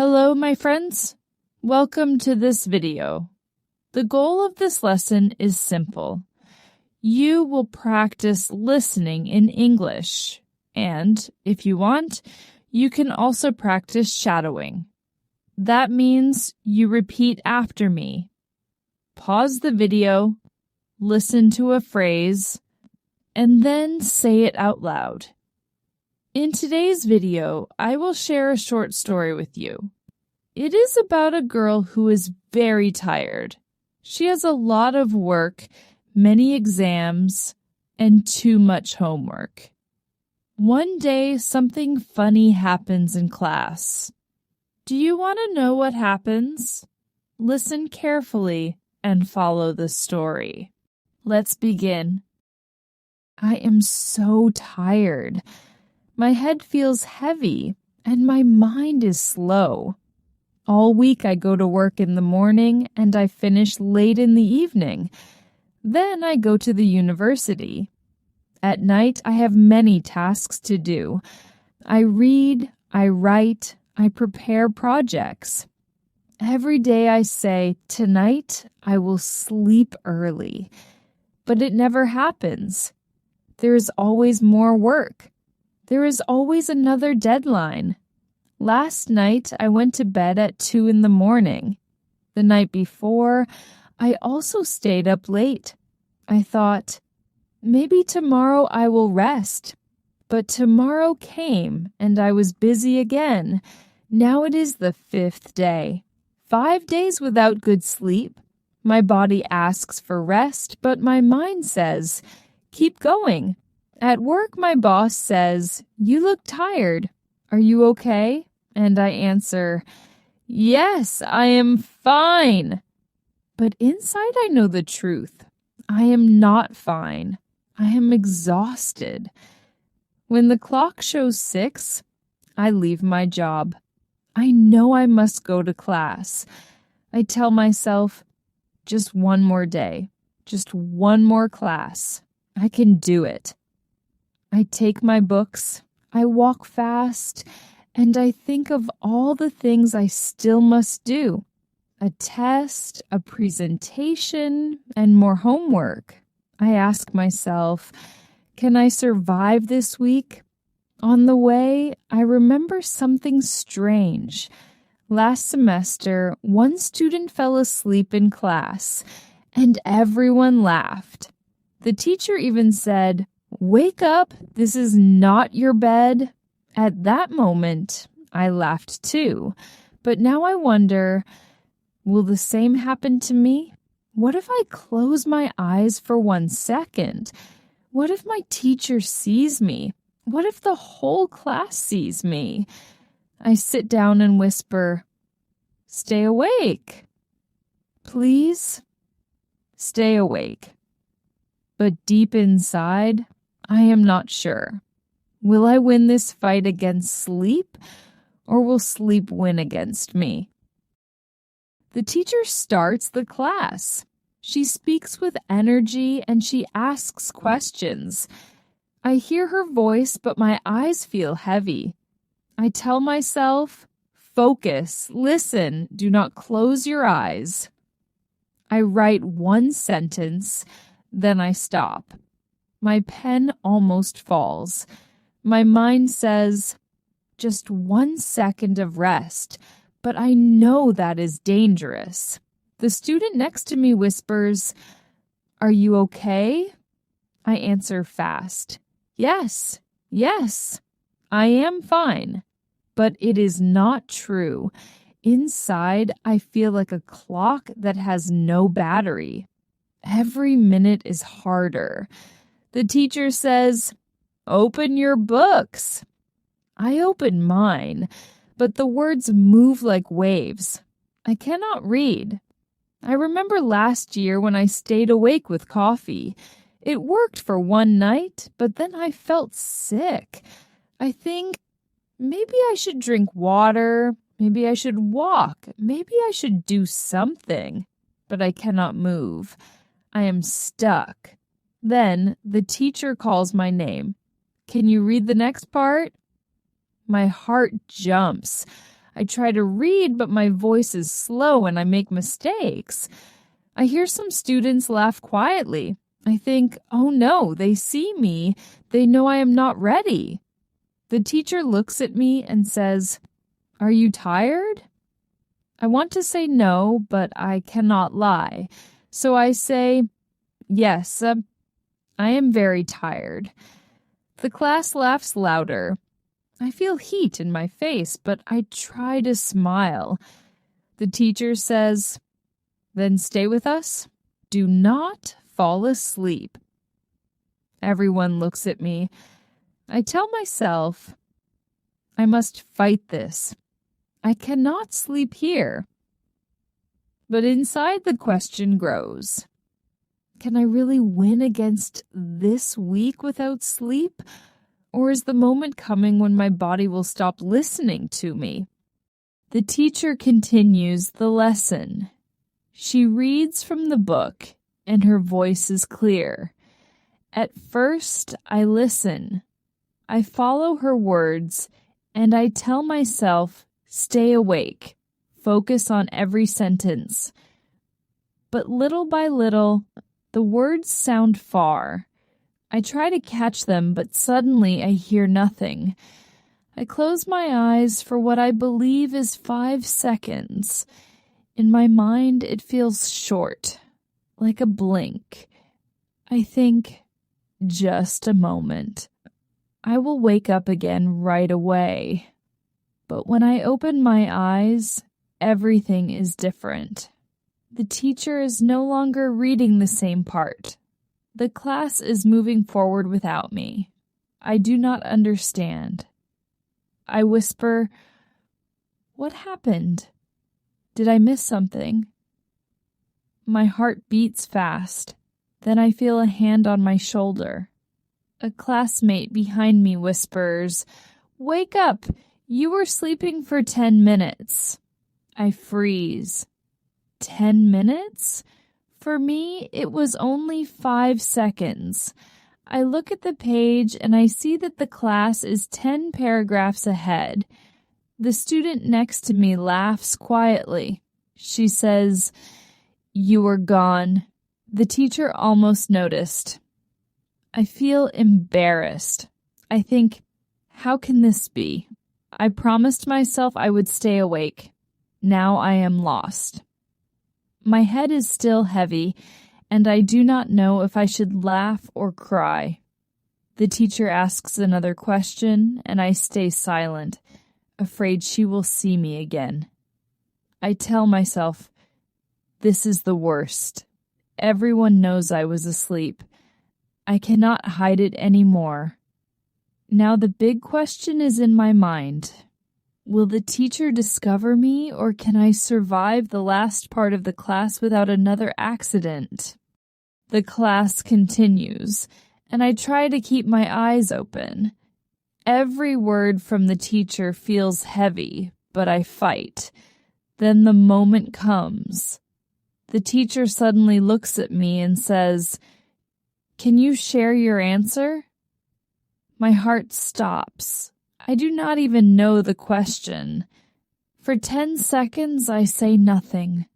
Hello, my friends. Welcome to this video. The goal of this lesson is simple. You will practice listening in English, and if you want, you can also practice shadowing. That means you repeat after me. Pause the video, listen to a phrase, and then say it out loud. In today's video, I will share a short story with you. It is about a girl who is very tired. She has a lot of work, many exams, and too much homework. One day, something funny happens in class. Do you want to know what happens? Listen carefully and follow the story. Let's begin. I am so tired. My head feels heavy, and my mind is slow. All week I go to work in the morning, and I finish late in the evening. Then I go to the university. At night, I have many tasks to do. I read, I write, I prepare projects. Every day I say, tonight I will sleep early. But it never happens. There is always more work. There is always another deadline. Last night, I went to bed at 2 a.m. The night before, I also stayed up late. I thought, maybe tomorrow I will rest. But tomorrow came, and I was busy again. Now it is the 5th day. 5 days without good sleep. My body asks for rest, but my mind says, keep going. At work, my boss says, you look tired. Are you okay? And I answer, yes, I am fine. But inside I know the truth. I am not fine. I am exhausted. When the clock shows 6, I leave my job. I know I must go to class. I tell myself, just one more day, just one more class. I can do it. I take my books, I walk fast, and I think of all the things I still must do. A test, a presentation, and more homework. I ask myself, can I survive this week? On the way, I remember something strange. Last semester, one student fell asleep in class, and everyone laughed. The teacher even said, wake up, this is not your bed. At that moment, I laughed too. But now I wonder, will the same happen to me? What if I close my eyes for 1 second? What if my teacher sees me? What if the whole class sees me? I sit down and whisper, stay awake. Please, stay awake. But deep inside, I am not sure. Will I win this fight against sleep, or will sleep win against me? The teacher starts the class. She speaks with energy and she asks questions. I hear her voice, but my eyes feel heavy. I tell myself, focus, listen, do not close your eyes. I write one sentence, then I stop. My pen almost falls. My mind says, just 1 second of rest, but I know that is dangerous. The student next to me whispers, are you okay? I answer fast, yes, I am fine. But it is not true. Inside, I feel like a clock that has no battery. Every minute is harder. The teacher says, open your books. I open mine, but the words move like waves. I cannot read. I remember last year when I stayed awake with coffee. It worked for one night, but then I felt sick. I think maybe I should drink water, maybe I should walk, maybe I should do something, but I cannot move. I am stuck. Then the teacher calls my name. Can you read the next part? My heart jumps. I try to read, but my voice is slow and I make mistakes. I hear some students laugh quietly. I think, oh no, they see me. They know I am not ready. The teacher looks at me and says, "Are you tired?" I want to say no, but I cannot lie. So I say, "Yes, I am very tired." The class laughs louder. I feel heat in my face, but I try to smile. The teacher says, "Then stay with us. Do not fall asleep." Everyone looks at me. I tell myself, I must fight this. I cannot sleep here. But inside the question grows. Can I really win against this week without sleep? Or is the moment coming when my body will stop listening to me? The teacher continues the lesson. She reads from the book, and her voice is clear. At first, I listen. I follow her words, and I tell myself, stay awake. Focus on every sentence. But little by little, the words sound far. I try to catch them, but suddenly I hear nothing. I close my eyes for what I believe is 5 seconds. In my mind, it feels short, like a blink. I think, just a moment. I will wake up again right away. But when I open my eyes, everything is different. The teacher is no longer reading the same part. The class is moving forward without me. I do not understand. I whisper, "What happened? Did I miss something?" My heart beats fast. Then I feel a hand on my shoulder. A classmate behind me whispers, "Wake up! You were sleeping for 10 minutes. I freeze. 10 minutes? For me, it was only 5 seconds. I look at the page and I see that the class is 10 paragraphs ahead. The student next to me laughs quietly. She says, "You were gone." The teacher almost noticed. I feel embarrassed. I think, how can this be? I promised myself I would stay awake. Now I am lost. My head is still heavy, and I do not know if I should laugh or cry. The teacher asks another question, and I stay silent, afraid she will see me again. I tell myself, this is the worst. Everyone knows I was asleep. I cannot hide it anymore. Now the big question is in my mind. Will the teacher discover me, or can I survive the last part of the class without another accident? The class continues, and I try to keep my eyes open. Every word from the teacher feels heavy, but I fight. Then the moment comes. The teacher suddenly looks at me and says, "Can you share your answer?" My heart stops. I do not even know the question. For 10 seconds, I say nothing.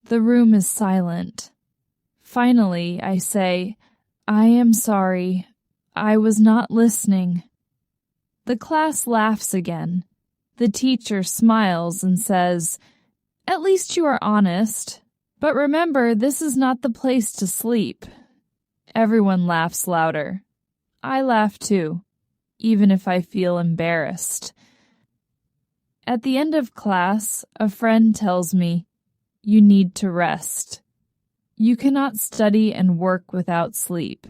The room is silent. Finally, I say, "I am sorry. I was not listening." The class laughs again. The teacher smiles and says, "At least you are honest. But remember, this is not the place to sleep." Everyone laughs louder. I laugh too, even if I feel embarrassed. At the end of class, a friend tells me, "You need to rest. You cannot study and work without sleep."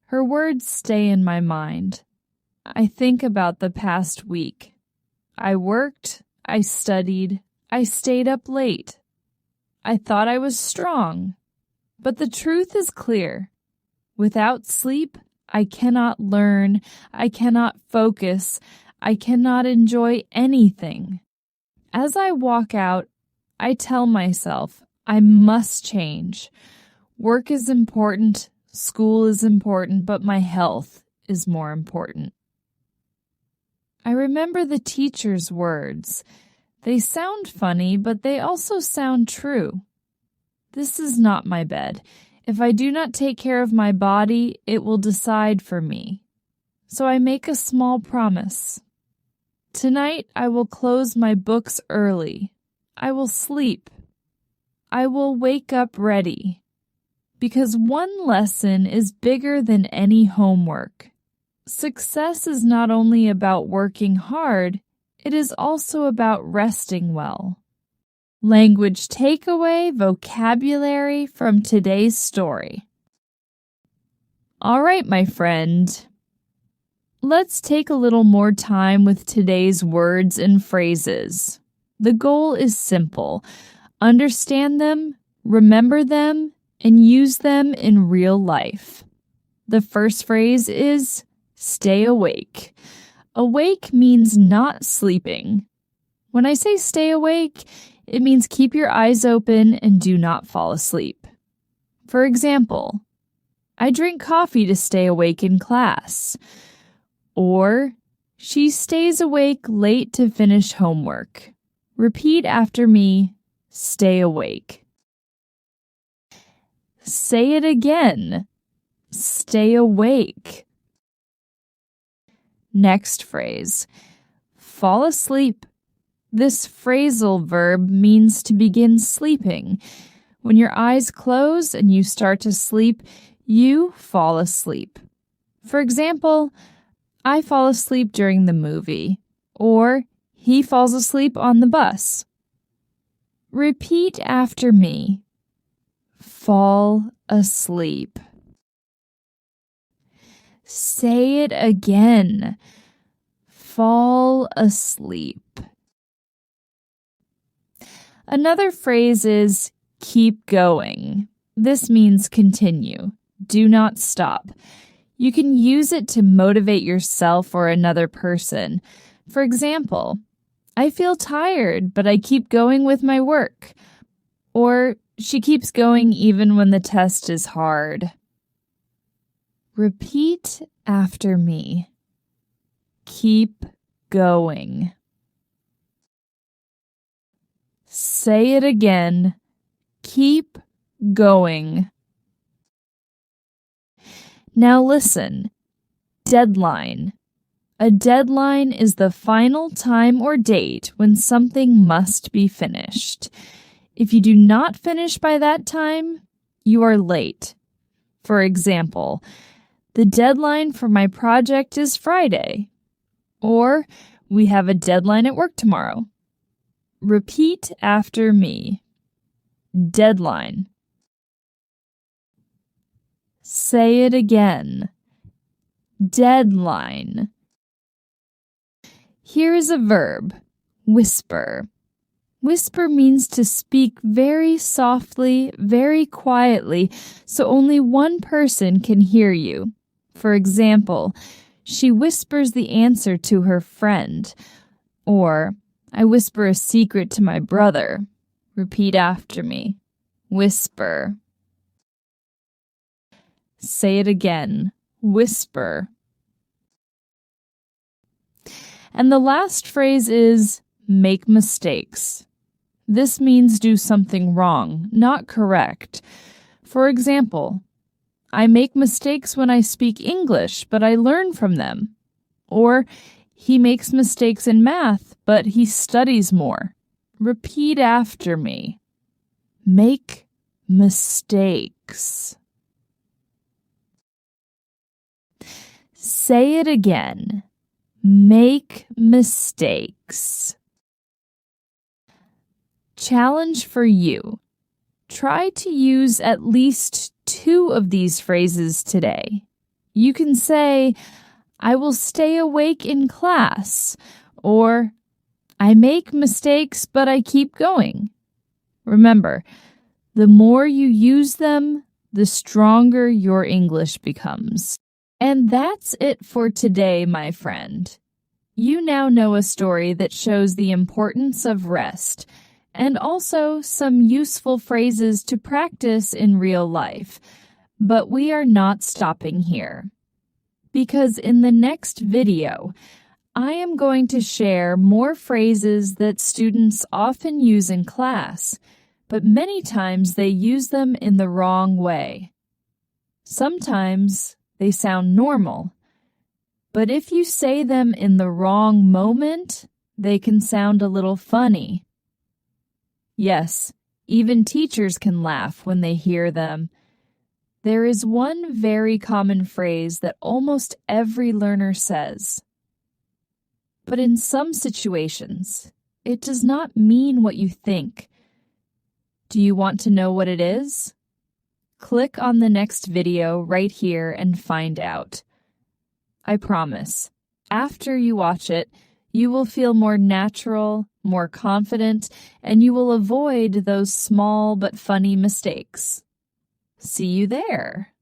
Her words stay in my mind. I think about the past week. I worked, I studied, I stayed up late. I thought I was strong, but the truth is clear. Without sleep, I cannot learn, I cannot focus, I cannot enjoy anything. As I walk out, I tell myself I must change. Work is important, school is important, but my health is more important. I remember the teacher's words. They sound funny, but they also sound true. This is not my bed. If I do not take care of my body, it will decide for me. So I make a small promise. Tonight I will close my books early. I will sleep. I will wake up ready. Because one lesson is bigger than any homework. Success is not only about working hard, it is also about resting well. Language takeaway vocabulary from today's story. All right, my friend. Let's take a little more time with today's words and phrases. The goal is simple. Understand them, remember them, and use them in real life. The first phrase is stay awake. Awake means not sleeping. When I say stay awake, it means keep your eyes open and do not fall asleep. For example, I drink coffee to stay awake in class. Or, she stays awake late to finish homework. Repeat after me, stay awake. Say it again, stay awake. Next phrase, fall asleep. This phrasal verb means to begin sleeping. When your eyes close and you start to sleep, you fall asleep. For example, I fall asleep during the movie, or he falls asleep on the bus. Repeat after me. Fall asleep. Say it again. Fall asleep. Another phrase is keep going. This means continue. Do not stop. You can use it to motivate yourself or another person. For example, I feel tired, but I keep going with my work. Or she keeps going even when the test is hard. Repeat after me. Keep going. Say it again. Keep going. Now listen. Deadline. A deadline is the final time or date when something must be finished. If you do not finish by that time, you are late. For example, the deadline for my project is Friday. Or, we have a deadline at work tomorrow. Repeat after me. Deadline. Say it again. Deadline. Here is a verb, whisper. Whisper means to speak very softly, very quietly, so only one person can hear you. For example, she whispers the answer to her friend. Or, I whisper a secret to my brother. Repeat after me. Whisper. Say it again. Whisper. And the last phrase is make mistakes. This means do something wrong, not correct. For example, I make mistakes when I speak English, but I learn from them. Or, he makes mistakes in math, but he studies more. Repeat after me. Make mistakes. Say it again. Make mistakes. Challenge for you. Try to use at least 2 of these phrases today. You can say, I will stay awake in class, or I make mistakes, but I keep going. Remember, the more you use them, the stronger your English becomes. And that's it for today, my friend. You now know a story that shows the importance of rest, and also some useful phrases to practice in real life. But we are not stopping here. Because in the next video, I am going to share more phrases that students often use in class, but many times they use them in the wrong way. Sometimes they sound normal, but if you say them in the wrong moment, they can sound a little funny. Yes, even teachers can laugh when they hear them. There is one very common phrase that almost every learner says. But in some situations, it does not mean what you think. Do you want to know what it is? Click on the next video right here and find out. I promise, after you watch it, you will feel more natural, more confident, and you will avoid those small but funny mistakes. See you there.